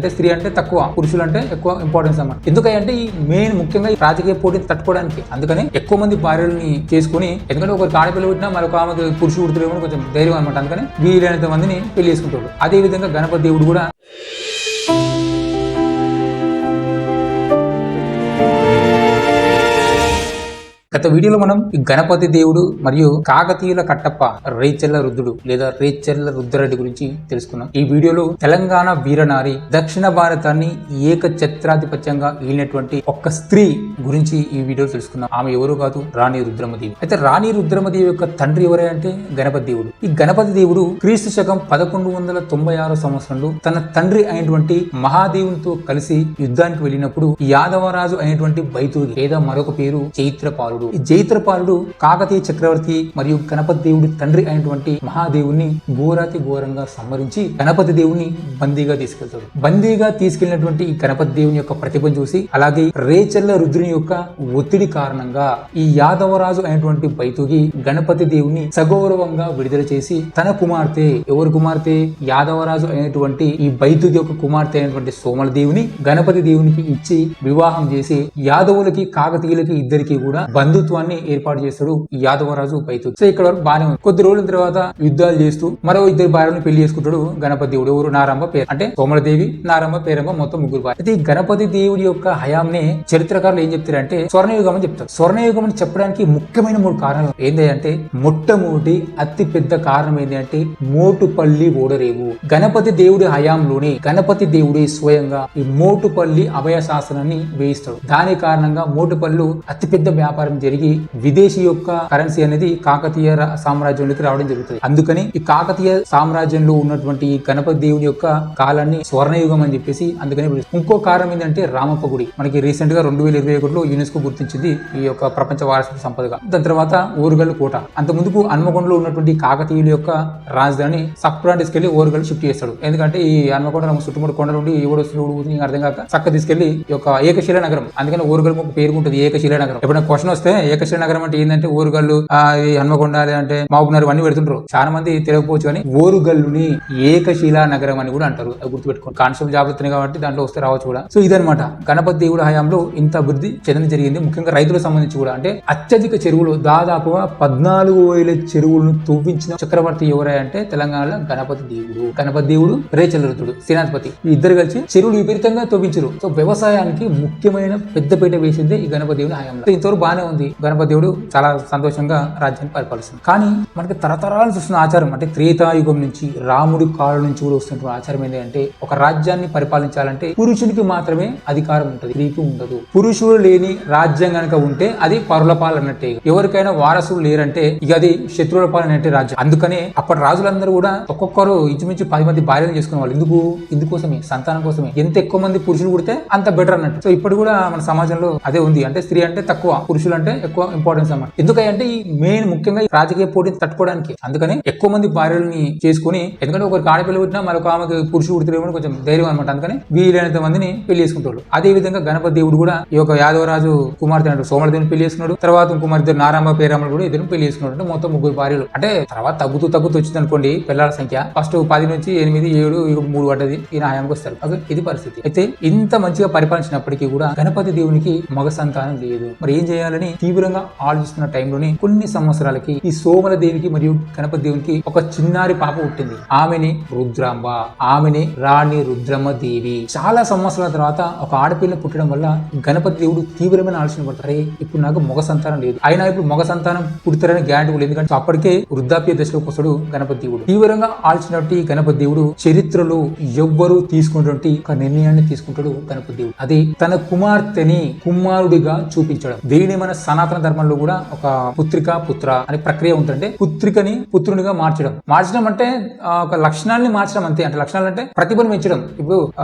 అంటే స్త్రీ అంటే తక్కువ, పురుషులు అంటే ఎక్కువ ఇంపార్టెన్స్ అన్నమాట. ఎందుకంటే ఈ మెయిన్ ముఖ్యంగా ఈ రాజకీయ పోటీని తట్టుకోవడానికి. అందుకని ఎక్కువ మంది భార్యలని చేసుకుని, ఎందుకంటే ఒకరికి ఆడపిల్ల పుట్టినా మరొక ఆమెకు పురుషుడు పుడుతులేమో కొంచెం ధైర్యం అనమాట. అందుకని వీలైనంత మందిని పెళ్లి చేసుకుంటాడు. అదే విధంగా గణపతి దేవుడు కూడా గత వీడియోలో మనం ఈ గణపతి దేవుడు మరియు కాకతీయుల కట్టప్ప రేచెల్ల రుద్రుడు లేదా రేచెల్ల రుద్రరెడ్డి గురించి తెలుసుకున్నాం. ఈ వీడియోలో తెలంగాణ వీరనారి, దక్షిణ భారతాన్ని ఏకఛత్రాధిపత్యంగా ఏలినటువంటి ఒక స్త్రీ గురించి ఈ వీడియోలో తెలుసుకున్నాం. ఆమె ఎవరు కాదు, రాణి రుద్రమదేవి. అయితే రాణి రుద్రమదేవి యొక్క తండ్రి ఎవరే అంటే గణపతి దేవుడు. ఈ గణపతి దేవుడు క్రీస్తు శకం 1196 సంవత్సరంలో తన తండ్రి అయినటువంటి మహాదేవునితో కలిసి యుద్ధానికి వెళ్ళినప్పుడు యాదవరాజు అయినటువంటి బైతూరి లేదా మరొక పేరు చైత్రపాలుడు. ఈ జైత్రపాలుడు కాకతీయ చక్రవర్తి మరియు గణపతి దేవుడి తండ్రి అయినటువంటి మహాదేవుని ఘోరాతి ఘోరంగా సంహరించి గణపతి దేవుని బందీగా తీసుకెళ్తాడు. బందీగా తీసుకెళ్లినటువంటి ఈ గణపతి దేవుని యొక్క ప్రతిభను చూసి, అలాగే రేచెల్ల రుద్రుని యొక్క ఒత్తిడి కారణంగా ఈ యాదవరాజు అయినటువంటి బైతూగి గణపతి దేవుని సగౌరవంగా విడుదల చేసి తన కుమార్తె, ఎవరు కుమార్తె, యాదవరాజు అయినటువంటి ఈ బైతూగి యొక్క కుమార్తె అయినటువంటి సోమల దేవుని గణపతి దేవునికి ఇచ్చి వివాహం చేసి యాదవులకి కాకతీయులకి ఇద్దరికి కూడా బంధుత్వాన్ని ఏర్పాటు చేస్తాడు ఈ యాదవరాజు బైతూగి. సో ఇక్కడ వరకు బానే ఉంది. కొద్ది రోజుల తర్వాత యుద్ధాలు చేస్తూ మరో ఇద్దరు భార్యలను పెళ్లి చేసుకుంటాడు గణపతి దేవుడు. ఎవరు, నారమ్మ పేరు అంటే సోమలదేవి, నారమ్మ పేరమ్మ, మొత్తం ముగ్గురు భార్య. అయితే ఈ గణపతి దేవుడి యొక్క హయాంనే చరిత్రకారులు ఏం చెప్తారంటే స్వర్ణయుగం అని చెప్తారు. స్వర్ణయుగం అని చెప్పడానికి ముఖ్యమైన 3 కారణాలు ఏంటి అంటే, మొట్టమొదటి అతి పెద్ద కారణం ఏంటి అంటే మోటుపల్లి ఓడరేవు. గణపతి దేవుడి హయాంలోనే గణపతి దేవుడి స్వయంగా ఈ మోటుపల్లి అభయ శాసనాన్ని వేయిస్తాడు. దాని కారణంగా మోటుపల్లి అతిపెద్ద వ్యాపారం జరిగి విదేశీ యొక్క కరెన్సీ అనేది కాకతీయ సామ్రాజ్యంలోకి రావడం జరుగుతుంది. అందుకని ఈ కాకతీయ సామ్రాజ్యంలో ఉన్నటువంటి ఈ గణపతి దేవుని యొక్క కాలాన్ని స్వర్ణయుగం అని చెప్పేసి అందుకని ఇంకో కారణం ఏంటంటే రామప్ప గుడి. మనకి రీసెంట్ గా 2021లో యునెస్కో గుర్తించింది ఈ యొక్క ప్రపంచ వారసత్వ సంపదగా. దాని తర్వాత ఓరుగల్లు కోట. అంత ముందుకు హన్మకొండలో ఉన్నటువంటి కాకతీయుల యొక్క రాజధాని సప్రా తీసుకెళ్లి ఓరుగల్లు షిఫ్ట్ చేస్తాడు. ఎందుకంటే ఈ హన్మకొండ చుట్టుముట్టు కొండ నుండి ఎవడు వస్తుంది అర్థం కాక చక్క తీసుకెళ్లి ఈ యొక్క ఏకశిల నగరం, అందుకని ఓరుగల్లు ఒక పేరు ఉంటుంది ఏకశిల నగరం. ఎప్పుడైనా క్వశ్చన్ వస్తే ఏకశిల నగరం అంటే ఏంటంటే ఓరుగల్లు, హన్మకొండ లేదంటే మహబూబ్నగర్ అన్ని పెడుతుంటారు. చాలా మంది తెలియకపోవచ్చు కానీ ఓరుగల్లుని ఏకశిలా నగరం అని కూడా అంటారు. అది గుర్తుపెట్టుకోండి. కానిస్టేబుల్ జాబ్ వస్తున్నాయి కాబట్టి దాంట్లో వస్తే రావచ్చు కూడా. సో ఇదనమాట గణపతి దేవుడి హయాంలో ఇంత అభివృద్ధి చెందడం జరిగింది. ముఖ్యంగా రైతులకు సంబంధించి కూడా అంటే అత్యధిక చెరువులు, దాదాపుగా 14,000 చెరువులను తవ్వించిన చక్రవర్తి ఎవరై అంటే తెలంగాణలో గణపతి దేవుడు. గణపతి దేవుడు, రేచెల్ల రుద్రుడు, సేనాధిపతి ఇద్దరు కలిసి చెరువులు విపరీతంగా తవ్వించరు. సో వ్యవసాయానికి ముఖ్యమైన పెద్దపీట వేసిందే ఈ గణపతి దేవుడి హయాంలో. ఇంతవరకు బానే ఉంది. గణపతి దేవుడు చాలా సంతోషంగా రాజ్యాన్ని పరిపాలిస్తుంది. కానీ మనకి తరతరాలు చూస్తున్న ఆచారం అంటే త్రేతాయుగం నుంచి రాముడి కాలం నుంచి కూడా వస్తున్న ఆచారం ఏంటంటే ఒక రాజ్యాన్ని పరిపాలించాలంటే పురుషునికి మాత్రమే అధికారం ఉంటుంది, స్త్రీకి ఉండదు. పురుషుడు లేని రాజ్యం కనుక ఉంటే అది పరుల పాలన్నట్టే. ఎవరికైనా వారసులు లేరంటే ఇక అది శత్రువుల పాలనట్టే రాజ్యం. అందుకనే అప్పటి రాజులందరూ కూడా ఒక్కొక్కరు ఇంచుమించు 10 మంది భార్యలు చేసుకునే వాళ్ళు. ఇందుకోసమే, సంతానం కోసమే. ఎంత ఎక్కువ మంది పురుషులు పుడితే అంత బెటర్ అన్నట్టు. సో ఇప్పుడు కూడా మన సమాజంలో అదే ఉంది. అంటే స్త్రీ అంటే తక్కువ, పురుషులు అంటే ఎక్కువ ఇంపార్టెన్స్ అన్నమాట. ఎందుకంటే ఈ మెయిన్ ముఖ్యంగా రాజకీయ పోటీని తట్టుకోవడానికి. అందుకని ఎక్కువ మంది భార్యలని చేసుకుని, ఎందుకంటే ఒకరికి ఆడపిల్ల పుట్టినా మరొక ఆమెకు పురుషుడు పుడుతులేమో కొంచెం ధైర్యం అనమాట. అందుకని వీలైనంత మందిని పెళ్లి చేసుకుంటారు. అదే విధంగా గణపతి దేవుడు కూడా ఈ యొక్క యాదవరాజు కుమార్తె సోమలదేవిని పెళ్లి చేసుకున్నాడు. తర్వాత కుమార్తె నారమ్మ పేరమ్మ కూడా ఇద్దరు పెళ్లి చేసుకున్నాడు. అంటే మొత్తం 3 భార్యలు. అంటే తర్వాత తగ్గుతూ వచ్చింది అనుకోండి పిల్లల సంఖ్య. ఫస్ట్ 10 నుంచి 8, 7, 3 పడ్డది. ఈయన హయాంకి వస్తారు. ఇది పరిస్థితి. అయితే ఇంత మంచిగా పరిపాలించినప్పటికీ కూడా గణపతి దేవునికి మగ సంతానం లేదు. మరి ఏం చేయాలని తీవ్రంగా ఆలోచిస్తున్న టైంలోనే కొన్ని సంవత్సరాలకి ఈ సోమల దేవికి మరియు గణపతి దేవునికి ఒక చిన్నారి పాప పుట్టింది. ఆమెని రుద్రాంబ, ఆమెని రాణి రుద్రమ్మ దేవి. చాలా సంవత్సరాల తర్వాత ఒక ఆడపిల్ల పుట్టడం వల్ల గణపతి దేవుడు తీవ్రమైన ఆలోచన పడతారు. ఇప్పుడు నాకు మగ సంతానం లేదు, అయినా ఇప్పుడు మగ సంతానం పుడతారని గ్యారంటీ లేదు. ఎందుకంటే అప్పటికే వృద్ధాప్య దశలోకి వస్తాడు గణపతి దేవుడు. తీవ్రంగా ఆలోచించినట్టు గణపతి దేవుడు చరిత్రలో ఎవ్వరూ తీసుకున్నటువంటి ఒక నిర్ణయాన్ని తీసుకుంటాడు గణపతి దేవుడు. అది తన కుమార్తెని కుమారుడిగా చూపించడం. దీనిని మన సనాతన ధర్మంలో కూడా ఒక పుత్రిక పుత్ర అనే ప్రక్రియ ఉంటుంది. పుత్రికని పుత్రునిగా మార్చడం అంటే ఒక లక్షణాన్ని మార్చడం అంతే. అంటే లక్షణాలు అంటే ప్రతిభను పెంచడం. ఇప్పుడు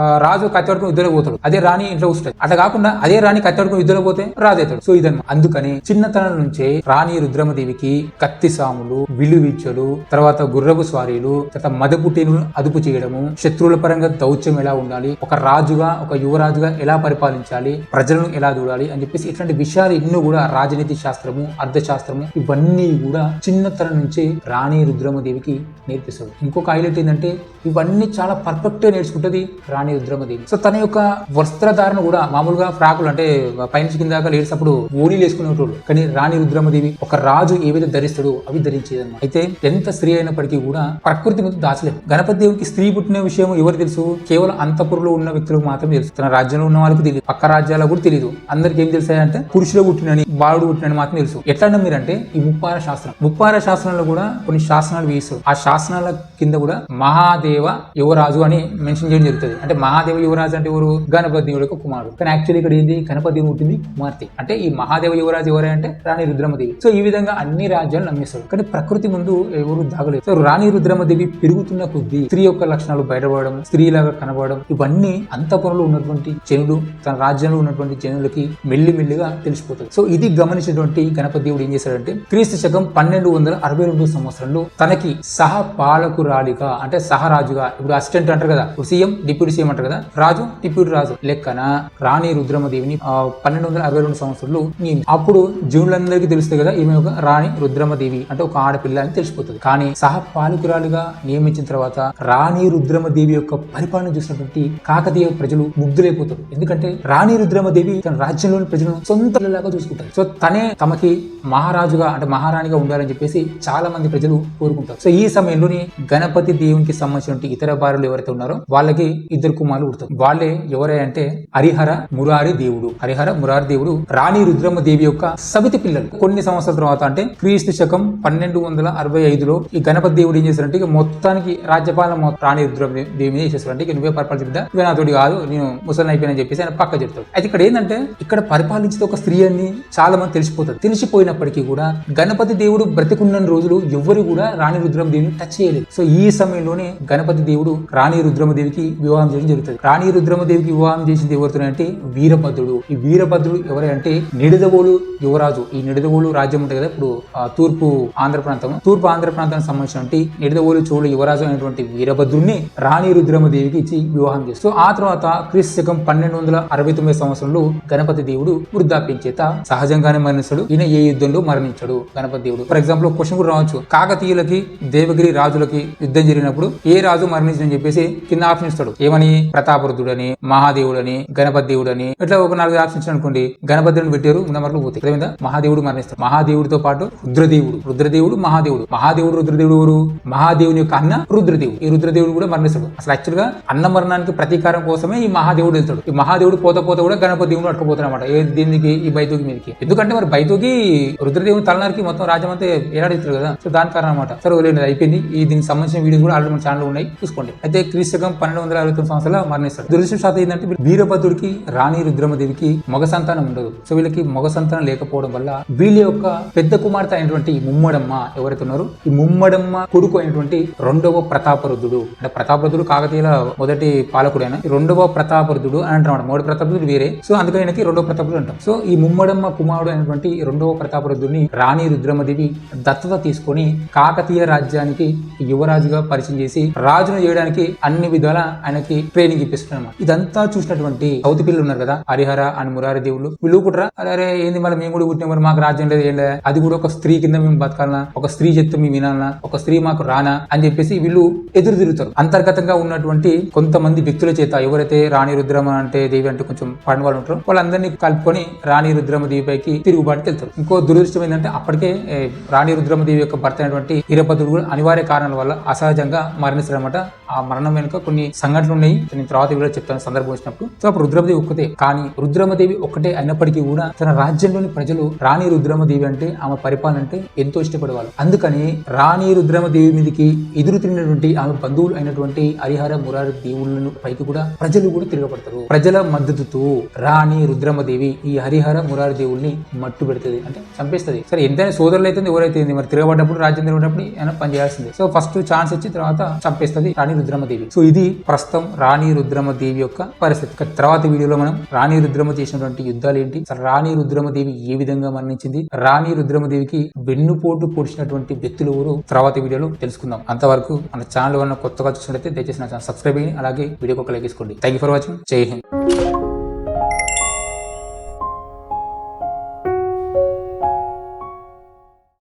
రాజు కత్తిపట్టుకుని యుద్ధంలో పోతాడు, అదే రాణి ఇంట్లో కూర్చుంటుంది. అట్లా కాకుండా అదే రాణి కత్తిపట్టుకుని యుద్ధంలో పోతే రాజు అవుతాడు. సో ఇదన్నమాట. అందుకని చిన్నతనం నుంచే రాణి రుద్రమదేవికి కత్తి సాములు, విలువిచ్చలు, తర్వాత గుర్రపు స్వారీలు, తర్వాత మదపుటేను అదుపు చేయడము, శత్రువుల పరంగా దౌత్యం ఎలా ఉండాలి, ఒక రాజుగా ఒక యువరాజుగా ఎలా పరిపాలించాలి, ప్రజలను ఎలా చూడాలి అని చెప్పేసి ఇట్లాంటి విషయాలు ఎన్నో కూడా రాజనీతి శాస్త్రము, అర్థశాస్త్రము ఇవన్నీ కూడా చిన్నతనం నుంచే రాణి రుద్రమదేవికి నేర్పిస్తాడు. ఇంకొక హైలైట్ ఏంటంటే ఇవన్నీ చాలా పర్ఫెక్ట్ గా నేర్చుకుంటది రాణి రుద్రమదేవి. సో తన యొక్క వస్త్రధారణ కూడా మామూలుగా ఫ్రాకులు అంటే పైనుంచి కింద దాకా లేచేటప్పుడు ఓణీలు వేసుకునేటోళ్ళు, కానీ రాణి రుద్రమదేవి ఒక రాజు ఏవైతే ధరిస్తాడో అవి ధరించేదన్నమాట. అయితే ఎంత స్త్రీ అయినప్పటికీ కూడా ప్రకృతి మీద దాచలేదు. గణపతి దేవునికి స్త్రీ పుట్టిన విషయం ఎవరు తెలుసు? కేవలం అంతఃపురంలో ఉన్న వ్యక్తులకు మాత్రమే తెలుసు. తన రాజ్యంలో ఉన్న వాళ్ళకి తెలియదు, పక్క రాజ్యాలకు కూడా తెలియదు. అందరికి ఏం తెలుసాయంటే పురుషులు పుట్టినని, బాలుడు పుట్టినని మాత్రం తెలుసు. ఎట్లా మీరంటే ఈ ముప్పార శాస్త్రం, ముప్పార శాస్త్రంలో కూడా కొన్ని శాసనాలు వేయిస్తారు. ఆ శాసనాల కింద కూడా మహాదేవ యువరాజు అని మెన్షన్ చేయడం జరుగుతుంది. అంటే మహాదేవ యువరాజు అంటే ఎవరు? గణపతి దేవుడి యొక్క కుమారుడు. కానీ యాక్చువల్లీ ఇక్కడ ఏంది? గణపతి దేవుడు పుట్టింది కుమార్తె. అంటే ఈ మహాదేవ యువరాజు ఎవరే అంటే రాణి రుద్రమదేవి. సో ఈ విధంగా అన్ని రాజ్యాలు నమ్మేస్తాడు, కానీ ప్రకృతి ముందు ఎవరు దాగలేదు. సో రాణి రుద్రమదేవి పెరుగుతున్న కొద్దీ స్త్రీ యొక్క లక్షణాలు బయటపడడం, స్త్రీలాగా కనబడడం, ఇవన్నీ అంతఃపురంలో ఉన్నటువంటి జనులు, తన రాజ్యంలో ఉన్నటువంటి జనులకి మెల్లిమెల్లిగా తెలిసిపోతుంది. సో ఇది గమనించినటువంటి గణపతి దేవుడు ఏం చేశాడంటే క్రీస్తు శకం 1262 సంవత్సరంలో తనకి సహపాలకురాలిగా అంటే సహరాజుగా, ఇప్పుడు అసిస్టెంట్ అంటారు కదా, ఇప్పుడు సీఎం డిప్యూటీ సీఎం అంటారు కదా, రాజు డిప్యూటీ రాజు లెక్కన రాణి రుద్రమదేవిని 1262 సంవత్సరంలో అప్పుడు జనులందరికీ తెలుస్తుంది కదా ఈమె ఒక రాణి రుద్రమదేవి అంటే ఒక ఆడపిల్ల అని తెలిసిపోతుంది. కానీ సహపాలకురాలిగా నియమించిన తర్వాత రాణి రుద్రమదేవి యొక్క పరిపాలన చూసినటువంటి కాకతీయ ప్రజలు ముగ్ధులైపోతారు. ఎందుకంటే రాణి రుద్రమదేవి తన రాజ్యంలోని ప్రజలను సొంత పిల్లలాగా చూసుకుంటారు. సో తనే తమకి మహారాజుగా అంటే మహారాణిగా ఉండాలని చెప్పేసి చాలా మంది ప్రజలు కోరుకుంటారు. సో ఈ సమయంలోని గణపతి దేవునికి సంబంధించిన ఇతర భార్యలు ఎవరైతే ఉన్నారో వాళ్ళకి ఇద్దరు కుమారులు పుడతారు. వాళ్ళే ఎవరై అంటే హరిహర మురారి దేవుడు. హరిహర మురారి దేవుడు రాణి రుద్రమదేవి యొక్క సవితి పిల్లలు. కొన్ని సంవత్సరాల తర్వాత అంటే క్రీస్తు శకం 1265లో ఈ గణపతి దేవుడు ఏం చేశారంటే ఇక మొత్తానికి రాజ్యపాలన రాణి రుద్రమదేవి మీద చేసేసారంటే ఇక నువ్వే పరిపాలించా, ఇక నాతోటి కాదు, నేను ముసలి అయిపోయినని చెప్పేసి ఆయన పక్క చెప్తాడు. అయితే ఇక్కడ ఏంటంటే ఇక్కడ పరిపాలించేది ఒక స్త్రీ అని చాలా మంది తెలిసిపోతుంది. తెలిసిపోయినప్పటికీ కూడా గణపతి దేవుడు బ్రతికున్న రోజులు ఎవ్వరు కూడా రాణి రుద్రమదేవిని టచ్ చేయలేదు. సో ఈ సమయంలోనే గణపతి దేవుడు రాణి రుద్రమదేవికి వివాహం చేయడం జరుగుతుంది. రాణి రుద్రమదేవికి వివాహం చేసింది ఎవరితో అంటే వీరభద్రుడు. ఈ వీరభద్రుడు ఎవరై అంటే నిడదవోలు యువరాజు. ఈ నిడదవోలు రాజ్యం ఉంటుంది కదా ఇప్పుడు తూర్పు ఆంధ్ర ప్రాంతానికి సంబంధించినటువంటి నిడదవోలు చోళ యువరాజు అయినటువంటి వీరభద్రుడిని రాణి రుద్రమదేవికి ఇచ్చి వివాహం చేస్తారు. సో ఆ తర్వాత క్రీస్తు శకం 1269 సంవత్సరంలో గణపతి దేవుడు వృద్ధాప్యం చేత సహజంగానే మరణిస్తాడు. ఈయన ఏ యుద్ధంలో మరణించాడు గణపతి దేవుడు. ఫర్ ఎగ్జాంపుల్ క్వశ్చన్ కూడా రావచ్చు, కాకతీయులకి దేవగిరి రాజులకి యుద్ధం జరిగినప్పుడు ఏ రాజు మరణించని చెప్పేసి కింద ఆప్షన్ ఇస్తాడు. ఏమని? ప్రతాపరుద్రుడని, మహాదేవుడని, గణపతి దేవుడని, ఇట్లా ఒక 4 ఆప్షన్స్ అనుకోండి. గణపతిని పెట్టారు నెంబర్లు పోతాయి. మహాదేవుడు మరణిస్తాడు. మహాదేవుడితో పాటు రుద్రదేవుడు మహాదేవుడు రుద్రదేవుడు ఎవరు? మహాదేవుని యొక్క అన్న రుద్రదేవుడు. ఈ రుద్రదేవుడు కూడా మరణిస్తాడు. అసలు యాక్చువల్ గా అన్న మరణానికి ప్రతీకారం కోసమే ఈ మహాదేవుడు వెళ్తాడు. ఈ మహాదేవుడు పోత కూడా గణపతి దేవుడు అట్టుకుపోతాడు అనమాట. దీనికి ఈ బైతోకి మీదకి. ఎందుకంటే మరి బైతోకి రుద్రదేవుని తలనారికి మొత్తం రాజ్యం అంతా ఏడాడిస్తారు కదా. సో దాని కారణం అనమాట. సరే వదిలేదు, అయిపోయింది. ఈ దీనికి సంబంధించిన వీడియోస్ కూడా ఆల్రెడీ మన ఛానల్ ఉన్నాయి, చూసుకోండి. అయితే క్రీస్తు శకం 1269 సంవత్సరాలు మరణిస్తాడు. దురదృష్టవశాత్తు ఏంటంటే వీరభద్రుడికి రాణి రుద్రమదేవికి మగ సంతానం ఉండదు. సో వీళ్ళకి మగ సంతానం లేకపోవడం వల్ల వీళ్ళ యొక్క పెద్ద కుమార్తె అయినటువంటి ముమ్మడమ్మ ఎవరైతే ఉన్నారో ఈ ముమ్మడమ్మ కొడుకు అయినటువంటి 2వ ప్రతాపరుద్రుడు, అంటే ప్రతాపరుద్రుడు కాకతీయుల మొదటి పాలకుడైన 2వ ప్రతాపరుద్రుడు అని అంటాం. మొదటి ప్రతాపరుద్రుడు వేరే, సో అందుకని 2వ ప్రతాపరుడు అంటాం. సో ఈ ముమ్మడమ్మ కుమారుడు అయినటువంటి 2వ ప్రతాపరుద్రుడిని రాణి రుద్రమదేవి దత్తత తీసుకొని కాకతీయ రాజ్యానికి యువరాజుగా పరిచయం చేసి రాజును చేయడానికి అన్ని విధాల ఆయనకి ట్రైనింగ్ ఇప్పిస్తున్నారు. ఇదంతా చూసినటువంటి సౌతి పిల్లలు ఉన్నారు కదా, హరిహర అని మురారి దేవుళ్ళు, వీళ్ళు కూడా అరే ఏంది మళ్ళీ మేము కూడా పుట్టిన మరి మాకు రాజ్యం లేదు, ఏం లేదు, అది కూడా ఒక స్త్రీ కింద మేము బతకాలనా, ఒక స్త్రీ చెప్తే మేము వినాలనా, ఒక స్త్రీ మాకు రానా అని చెప్పేసి వీళ్ళు ఎదురు తిరుగుతారు. అంతర్గతంగా ఉన్నటువంటి కొంతమంది వ్యక్తుల చేత ఎవరైతే రాణి రుద్రమ అంటే దేవి అంటే కొంచెం పడిన వాళ్ళు ఉంటారో వాళ్ళందరినీ కలుపుకొని రాణి రుద్రమదేవి పైకి తిరుగుబాటుకి వెళ్తారు. ఇంకో దురదృష్టం ఏంటంటే అప్పటికే రాణి రుద్రమదేవి యొక్క భర్త అయినటువంటి వీరభద్రుడు కూడా అనివార్య కారణాల వల్ల అసహజంగా మరణిస్తారన్నమాట. ఆ మరణం వెనుక కొన్ని సంఘటనలు ఉన్నాయి, నేను తర్వాత వీడియో చెప్తాను సందర్భం వచ్చినప్పుడు. సో అప్పుడు రుద్రమదేవి ఒక్కటే, కానీ రుద్రమదేవి ఒక్కటే అయినప్పటికీ కూడా తన రాజ్యంలోని ప్రజలు రాణి రుద్రమదేవి అంటే ఆమె పరిపాలన అంటే ఎంతో ఇష్టపడేవాళ్ళు. అందుకని రాణి రుద్రమదేవి మీదకి ఎదురు తిరిగినటువంటి ఆమె బంధువులు అయినటువంటి హరిహర మురారి దేవుళ్ళను పైకి కూడా ప్రజలు కూడా తిరగబడతారు. ప్రజల మద్దతుతో రాణి రుద్రమదేవి ఈ హరిహర మురారి దేవుల్ని మట్టు పెడుతుంది, అంటే చంపేస్తుంది. సరే ఎంతైనా సోదరులు అయితే ఎవరైతే మరి తిరగబడ్డప్పుడు రాజ్యం తిరగబడ్డప్పుడు ఆయన పని చేయాల్సిందే. సో ఫస్ట్ ఛాన్స్ ఇచ్చి తర్వాత చంపేస్తుంది రాణి రుద్రమదేవి. సో ఇది ప్రస్తుతం రాణి రుద్రమదేవి యొక్క పరిస్థితి. తర్వాత వీడియోలో మనం రాణి రుద్రమ చేసినటువంటి యుద్ధాలు ఏంటి, రాణి రుద్రమదేవి ఏ విధంగా మరణించింది, రాణి రుద్రమదేవికి వెన్నుపోటు పొడిచినటువంటి వ్యక్తులు ఎవరు తర్వాత వీడియోలో తెలుసుకుందాం. అంతవరకు మన ఛానల్ కొత్తగా చూసినట్లయితే దయచేసి నా ఛానల్ సబ్స్క్రైబ్ అయ్యి అలాగే వీడియోకి ఒక లైక్ ఇసుకోండి. Thank you for watching. జై హింద్.